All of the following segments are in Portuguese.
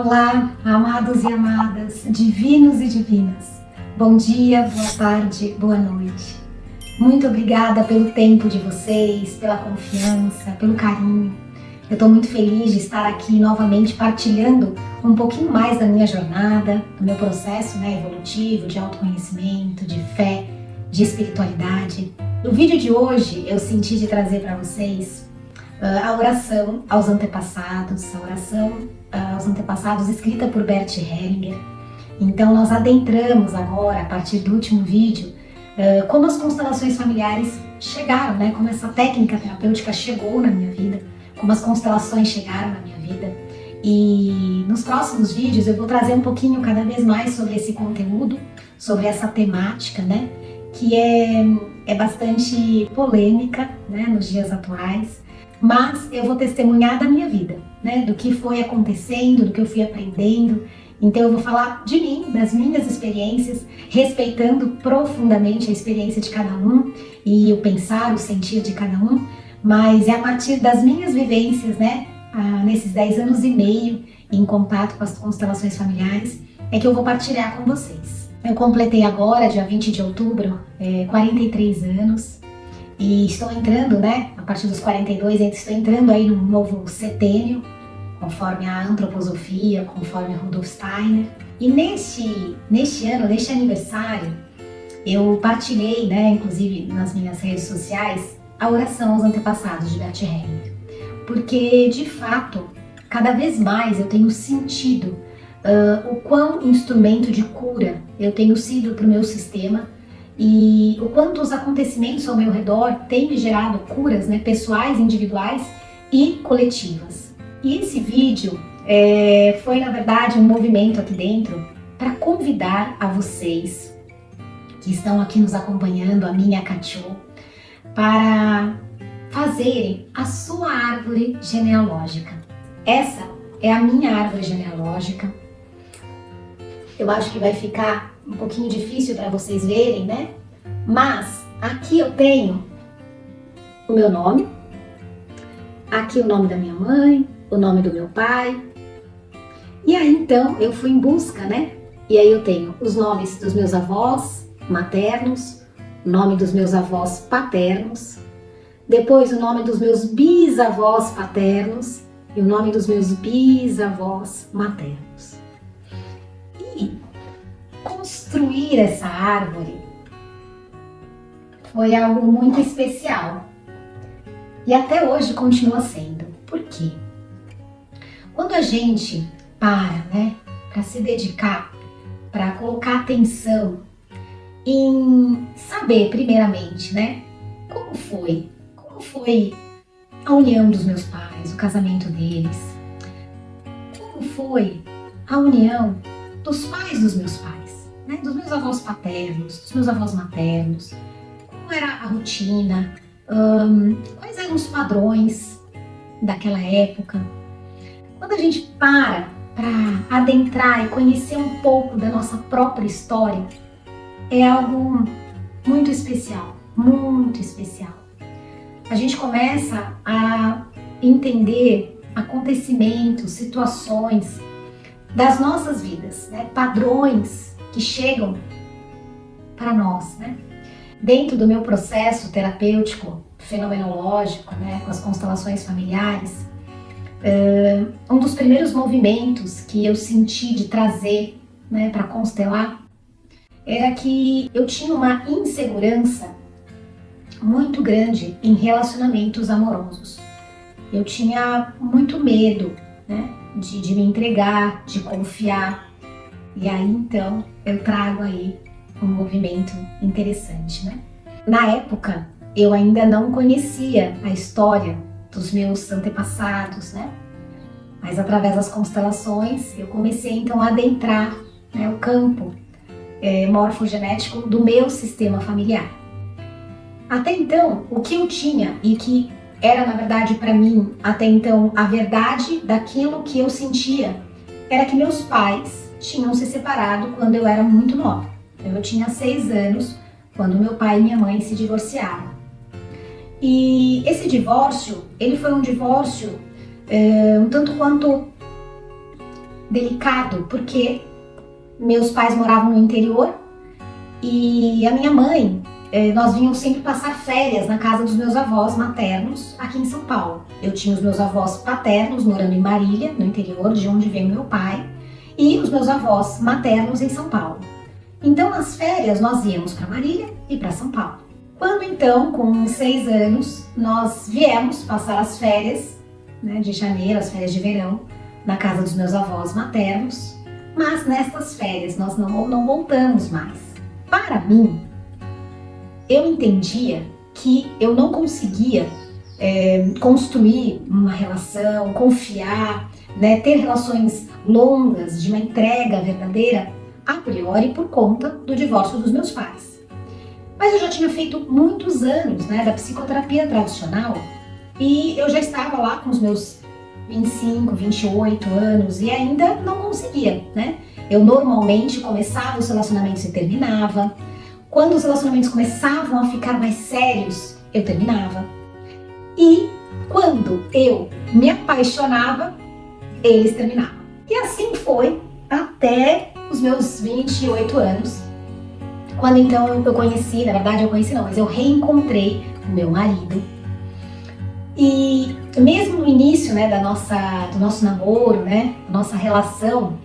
Olá, amados e amadas, divinos e divinas. Bom dia, boa tarde, boa noite. Muito obrigada pelo tempo de vocês, pela confiança, pelo carinho. Eu estou muito feliz de estar aqui novamente partilhando um pouquinho mais da minha jornada, do meu processo evolutivo, de autoconhecimento, de fé, de espiritualidade. No vídeo de hoje eu senti de trazer para vocês a oração aos antepassados, escrita por Bert Hellinger. Então nós adentramos agora, a partir do último vídeo, como as constelações familiares chegaram, como essa técnica terapêutica chegou na minha vida, como as constelações chegaram na minha vida. E nos próximos vídeos eu vou trazer um pouquinho cada vez mais sobre esse conteúdo, sobre essa temática, que é bastante polêmica, nos dias atuais. Mas eu vou testemunhar da minha vida, do que foi acontecendo, do que eu fui aprendendo. Então eu vou falar de mim, das minhas experiências, respeitando profundamente a experiência de cada um e o pensar, o sentir de cada um. Mas é a partir das minhas vivências, nesses 10 anos e meio em contato com as constelações familiares, é que eu vou partilhar com vocês. Eu completei agora, dia 20 de outubro, 43 anos. E estou entrando, a partir dos 42, estou entrando aí num novo setênio, conforme a antroposofia, conforme Rudolf Steiner. E neste ano, neste aniversário, eu partilhei, inclusive nas minhas redes sociais, a oração aos antepassados de Bert Hellinger. Porque, de fato, cada vez mais eu tenho sentido o quão instrumento de cura eu tenho sido para o meu sistema, e o quanto os acontecimentos ao meu redor têm me gerado curas, pessoais, individuais e coletivas. E esse vídeo foi, na verdade, um movimento aqui dentro para convidar a vocês que estão aqui nos acompanhando, a minha Cachô, para fazerem a sua árvore genealógica. Essa é a minha árvore genealógica. Eu acho que vai ficar um pouquinho difícil para vocês verem, Mas aqui eu tenho o meu nome, aqui o nome da minha mãe, o nome do meu pai. E aí então eu fui em busca, E aí eu tenho os nomes dos meus avós maternos, o nome dos meus avós paternos, depois o nome dos meus bisavós paternos e o nome dos meus bisavós maternos. E construir essa árvore foi algo muito especial e até hoje continua sendo. Por quê? Quando a gente para se dedicar, para colocar atenção em saber primeiramente, como foi a união dos meus pais, o casamento deles, como foi a união dos pais dos meus pais, dos meus avós paternos, dos meus avós maternos, como era a rotina, quais eram os padrões daquela época. Quando a gente para adentrar e conhecer um pouco da nossa própria história, é algo muito especial, muito especial. A gente começa a entender acontecimentos, situações das nossas vidas, padrões que chegam para nós, Dentro do meu processo terapêutico, fenomenológico, com as constelações familiares, um dos primeiros movimentos que eu senti de trazer, para constelar, era que eu tinha uma insegurança muito grande em relacionamentos amorosos. Eu tinha muito medo, de me entregar, de confiar. E aí então eu trago aí um movimento interessante, Na época eu ainda não conhecia a história dos meus antepassados, Mas através das constelações eu comecei então a adentrar o campo morfogenético do meu sistema familiar. Até então, o que eu tinha e que era, na verdade, para mim, até então, a verdade daquilo que eu sentia, era que meus pais tinham se separado quando eu era muito nova. Então, eu tinha 6 anos quando meu pai e minha mãe se divorciaram. E esse divórcio, ele foi um divórcio um tanto quanto delicado, porque meus pais moravam no interior e a minha mãe, nós vínhamos sempre passar férias na casa dos meus avós maternos aqui em São Paulo. Eu tinha os meus avós paternos morando em Marília, no interior, de onde veio meu pai, e os meus avós maternos em São Paulo. Então, nas férias, nós íamos para Marília e para São Paulo. Quando então, com 6 anos, nós viemos passar as férias, né, de janeiro, as férias de verão, na casa dos meus avós maternos, mas nestas férias nós não voltamos mais. Para mim, eu entendia que eu não conseguia construir uma relação, confiar, né, ter relações longas, de uma entrega verdadeira, a priori por conta do divórcio dos meus pais. Mas eu já tinha feito muitos anos, né, da psicoterapia tradicional e eu já estava lá com os meus 25, 28 anos e ainda não conseguia, né? Eu normalmente começava os relacionamentos e terminava. Quando os relacionamentos começavam a ficar mais sérios, eu terminava. E quando eu me apaixonava, eles terminavam. E assim foi até os meus 28 anos, quando então eu conheci, na verdade eu conheci não, mas eu reencontrei o meu marido. E mesmo no início, né, do nosso namoro, né, nossa relação,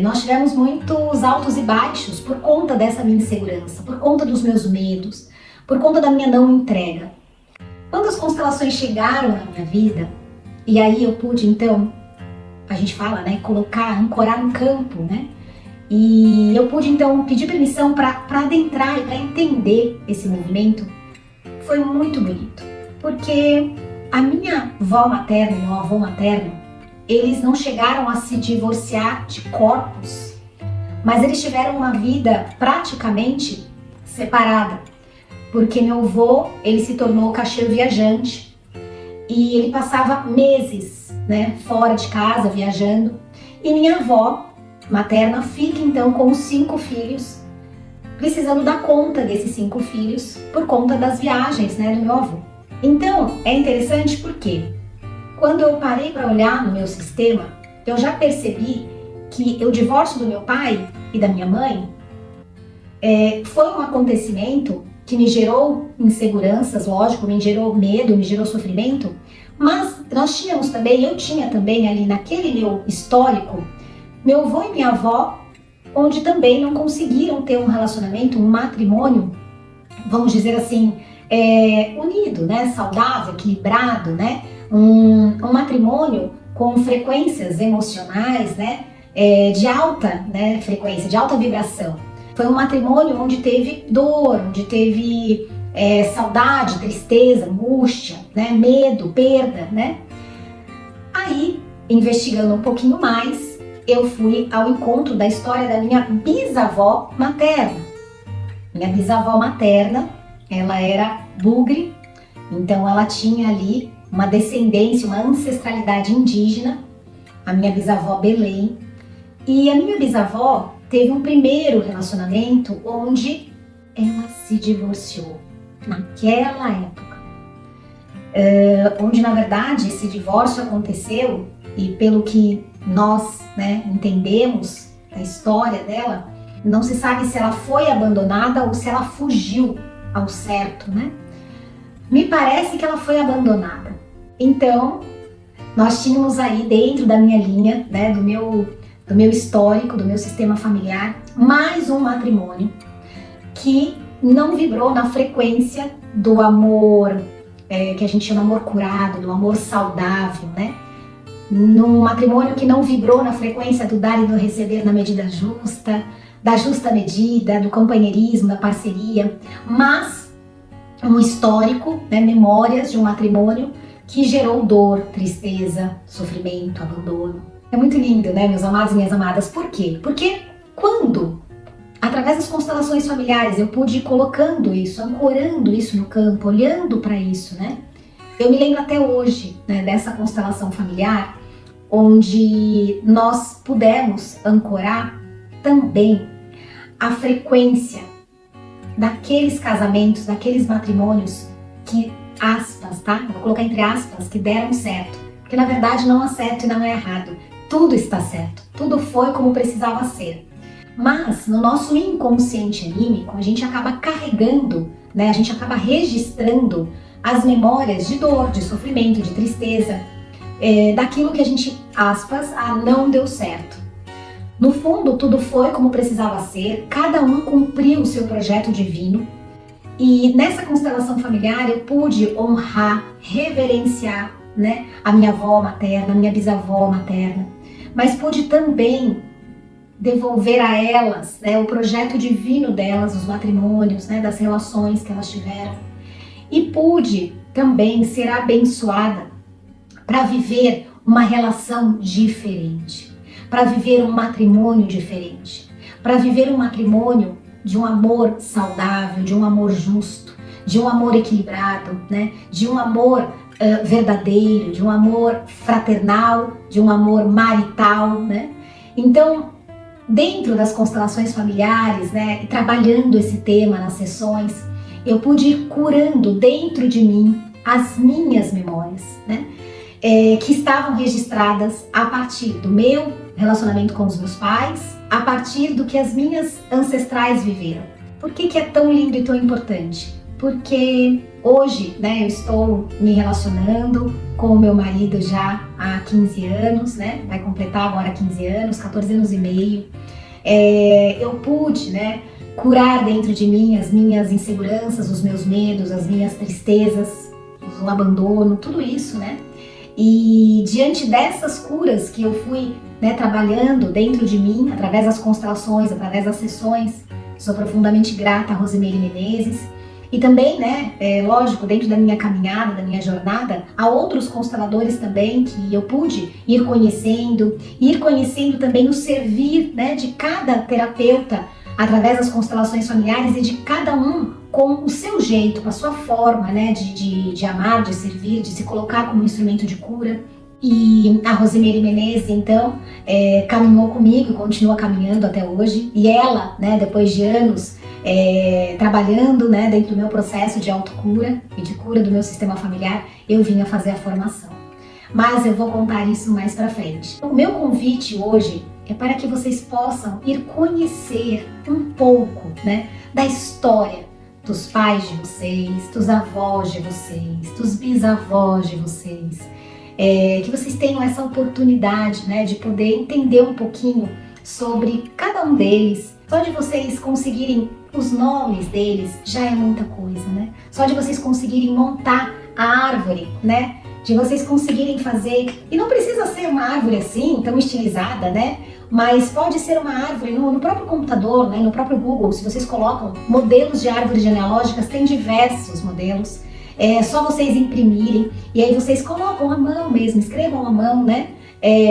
nós tivemos muitos altos e baixos por conta dessa minha insegurança, por conta dos meus medos, por conta da minha não entrega. Quando as constelações chegaram na minha vida, e aí eu pude então, a gente fala, né, ancorar um campo, né, e eu pude então pedir permissão para adentrar e para entender esse movimento, foi muito bonito, porque a minha avó materna e meu avô materno, eles não chegaram a se divorciar de corpos, mas eles tiveram uma vida praticamente separada, porque meu avô, ele se tornou caixeiro viajante e ele passava meses, né, fora de casa, viajando, e minha avó materna fica então com os 5 filhos, precisando dar conta desses 5 filhos por conta das viagens, né, do meu avô. Então, é interessante porque quando eu parei para olhar no meu sistema, eu já percebi que o divórcio do meu pai e da minha mãe foi um acontecimento que me gerou inseguranças, lógico, me gerou medo, me gerou sofrimento, mas eu tinha também ali naquele meu histórico, meu avô e minha avó, onde também não conseguiram ter um relacionamento, um matrimônio, vamos dizer assim, unido, né, saudável, equilibrado, né, um matrimônio com frequências emocionais, né, de alta, né, frequência, de alta vibração. Foi um matrimônio onde teve dor, onde teve saudade, tristeza, angústia, né, medo, perda, né. Aí, investigando um pouquinho mais, eu fui ao encontro da história da minha bisavó materna. Minha bisavó materna, ela era bugre, então ela tinha ali uma descendência, uma ancestralidade indígena, a minha bisavó Belém. E a minha bisavó teve um primeiro relacionamento onde ela se divorciou, naquela época. Onde na verdade esse divórcio aconteceu, e pelo que nós, né, entendemos da história dela, não se sabe se ela foi abandonada ou se ela fugiu ao certo, né? Me parece que ela foi abandonada. Então, nós tínhamos aí dentro da minha linha, né, do meu histórico, do meu sistema familiar, mais um matrimônio que não vibrou na frequência do amor, que a gente chama amor curado, do amor saudável, né? Num matrimônio que não vibrou na frequência do dar e do receber na medida justa, da justa medida, do companheirismo, da parceria, mas um histórico, né, memórias de um matrimônio que gerou dor, tristeza, sofrimento, abandono. É muito lindo, né, meus amados e minhas amadas? Por quê? Porque quando, através das constelações familiares, eu pude ir colocando isso, ancorando isso no campo, olhando para isso, né? Eu me lembro até hoje, né, dessa constelação familiar, onde nós pudemos ancorar também a frequência daqueles casamentos, daqueles matrimônios que, aspas, tá? Vou colocar entre aspas, que deram certo. Porque na verdade não há certo e não é errado. tudo está certo, tudo foi como precisava ser. Mas no nosso inconsciente anímico, a gente acaba carregando, né? A gente acaba registrando as memórias de dor, de sofrimento, de tristeza, daquilo que a gente, aspas, não deu certo. No fundo, tudo foi como precisava ser, cada um cumpriu o seu projeto divino, e nessa constelação familiar eu pude honrar, reverenciar, né, a minha avó materna, a minha bisavó materna, mas pude também devolver a elas, né, o projeto divino delas, os matrimônios, né, das relações que elas tiveram, e pude também ser abençoada para viver uma relação diferente, para viver um matrimônio diferente, para viver um matrimônio de um amor saudável, de um amor justo, de um amor equilibrado, né? De um amor verdadeiro, de um amor fraternal, de um amor marital, né? Então, dentro das constelações familiares, né, e trabalhando esse tema nas sessões, eu pude ir curando dentro de mim as minhas memórias, né? Que estavam registradas a partir do meu relacionamento com os meus pais, a partir do que as minhas ancestrais viveram. Por que é tão lindo e tão importante? Porque hoje, né, eu estou me relacionando com o meu marido já há 15 anos, né? Vai completar agora 15 anos, 14 anos e meio. Eu pude, né, curar dentro de mim as minhas inseguranças, os meus medos, as minhas tristezas, o abandono, tudo isso, né? E diante dessas curas que eu fui, né, trabalhando dentro de mim, através das constelações, através das sessões, sou profundamente grata a Rosimeire Menezes. E também, né, lógico, dentro da minha caminhada, da minha jornada, há outros consteladores também que eu pude ir conhecendo também o servir, né, de cada terapeuta através das constelações familiares e de cada um com o seu jeito, com a sua forma, né, de amar, de servir, de se colocar como instrumento de cura. E a Rosimeire Menezes, então, caminhou comigo e continua caminhando até hoje. E ela, né, depois de anos trabalhando, né, dentro do meu processo de autocura e de cura do meu sistema familiar, eu vinha fazer a formação. Mas eu vou contar isso mais pra frente. O meu convite hoje é para que vocês possam ir conhecer um pouco, né, da história dos pais de vocês, dos avós de vocês, dos bisavós de vocês, que vocês tenham essa oportunidade, né, de poder entender um pouquinho sobre cada um deles. Só de vocês conseguirem os nomes deles já é muita coisa, né? Só de vocês conseguirem montar a árvore, né? De vocês conseguirem fazer, e não precisa ser uma árvore assim, tão estilizada, né? Mas pode ser uma árvore no próprio computador, né? No próprio Google, se vocês colocam modelos de árvores genealógicas, tem diversos modelos. É só vocês imprimirem e aí vocês colocam à mão mesmo, escrevam à mão, né?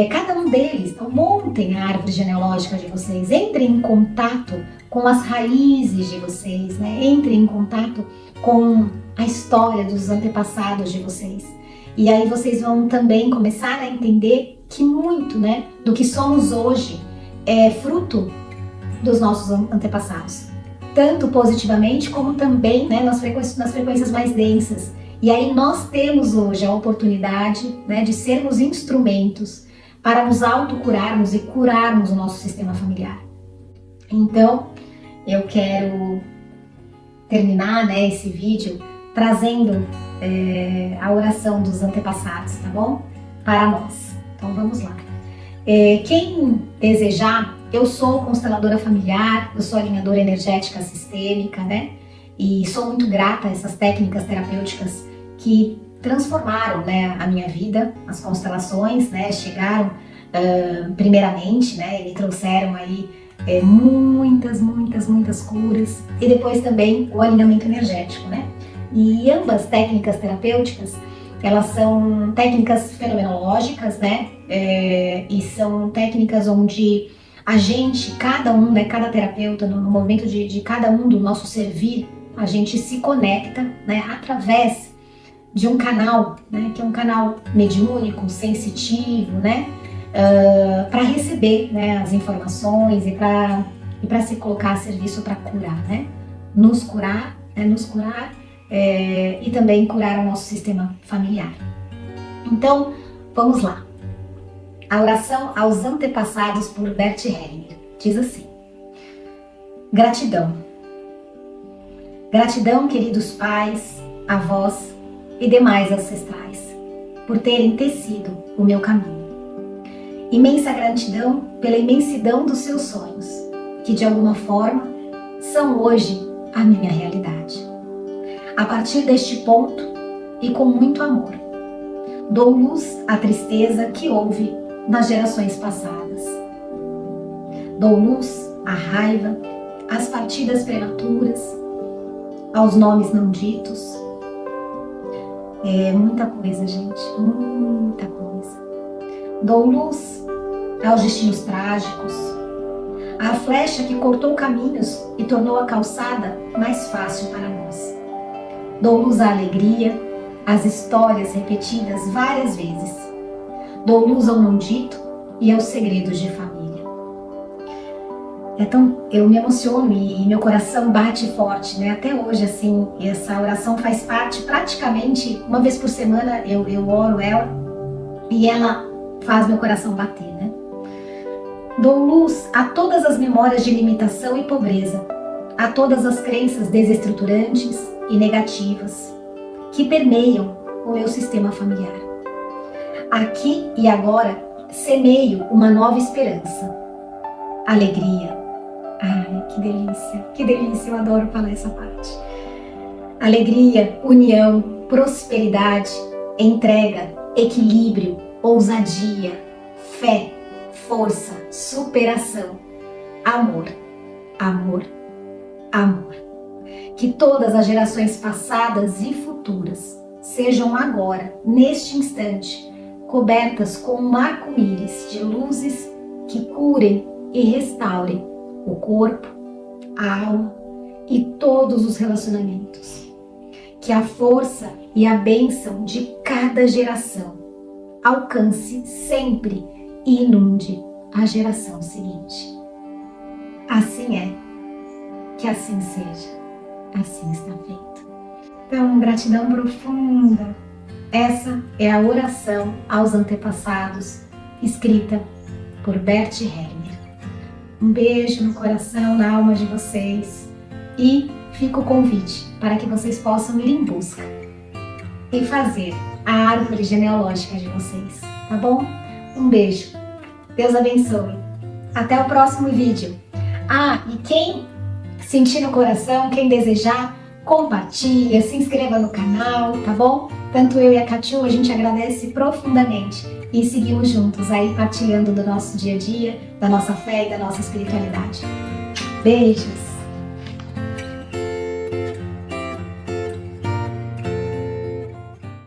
Cada um deles, então montem a árvore genealógica de vocês, entrem em contato com as raízes de vocês, né? Entrem em contato com a história dos antepassados de vocês. E aí vocês vão também começar a entender que muito, né, do que somos hoje é fruto dos nossos antepassados. Tanto positivamente como também, né, nas frequências mais densas. E aí nós temos hoje a oportunidade, né, de sermos instrumentos para nos autocurarmos e curarmos o nosso sistema familiar. Então, eu quero terminar, né, esse vídeo trazendo a oração dos antepassados, tá bom? Para nós. Então vamos lá. Quem desejar, eu sou consteladora familiar, eu sou alinhadora energética sistêmica, né? E sou muito grata a essas técnicas terapêuticas que transformaram, né, a minha vida. As constelações, né, chegaram primeiramente, né, e me trouxeram aí muitas curas, e depois também o alinhamento energético, né? E ambas técnicas terapêuticas, elas são técnicas fenomenológicas, né? E são técnicas onde a gente, cada um, né, cada terapeuta, no momento de cada um do nosso servir, a gente se conecta, né, através de um canal, né, que é um canal mediúnico, sensitivo, né, para receber, né, as informações e para se colocar a serviço para curar, né, nos curar e também curar o nosso sistema familiar. Então, vamos lá. A oração aos antepassados por Bert Hellinger diz assim: gratidão. Gratidão, queridos pais, avós e demais ancestrais, por terem tecido o meu caminho. Imensa gratidão pela imensidão dos seus sonhos, que de alguma forma são hoje a minha realidade. A partir deste ponto e com muito amor, dou luz à tristeza que houve nas gerações passadas. Dou luz à raiva, às partidas prematuras, aos nomes não ditos. É muita coisa, gente, muita coisa. Dou luz aos destinos trágicos, à flecha que cortou caminhos e tornou a calçada mais fácil para nós. Dou luz à alegria, às histórias repetidas várias vezes. Dou luz ao não dito e aos segredos de família. Então, eu me emociono e meu coração bate forte, né? Até hoje, assim, essa oração faz parte praticamente, uma vez por semana eu oro ela e ela faz meu coração bater, né? Dou luz a todas as memórias de limitação e pobreza, a todas as crenças desestruturantes e negativas que permeiam o meu sistema familiar. Aqui e agora semeio uma nova esperança, alegria. Ai, que delícia, eu adoro falar essa parte. Alegria, união, prosperidade, entrega, equilíbrio, ousadia, fé, força, superação, amor, amor, amor. Que todas as gerações passadas e futuras sejam agora, neste instante, cobertas com um arco-íris de luzes que curem e restaurem o corpo, a alma e todos os relacionamentos. Que a força e a bênção de cada geração alcance sempre e inunde a geração seguinte. Assim é, que assim seja, assim está feito. Então, gratidão profunda. Essa é a oração aos antepassados, escrita por Bert Hellinger. Um beijo no coração, na alma de vocês e fica o convite para que vocês possam ir em busca e fazer a árvore genealógica de vocês, tá bom? Um beijo. Deus abençoe. Até o próximo vídeo. E quem sentir no coração, quem desejar, compartilha, se inscreva no canal, tá bom? Tanto eu e a Catiú, a gente agradece profundamente e seguimos juntos aí partilhando do nosso dia a dia, da nossa fé e da nossa espiritualidade. Beijos!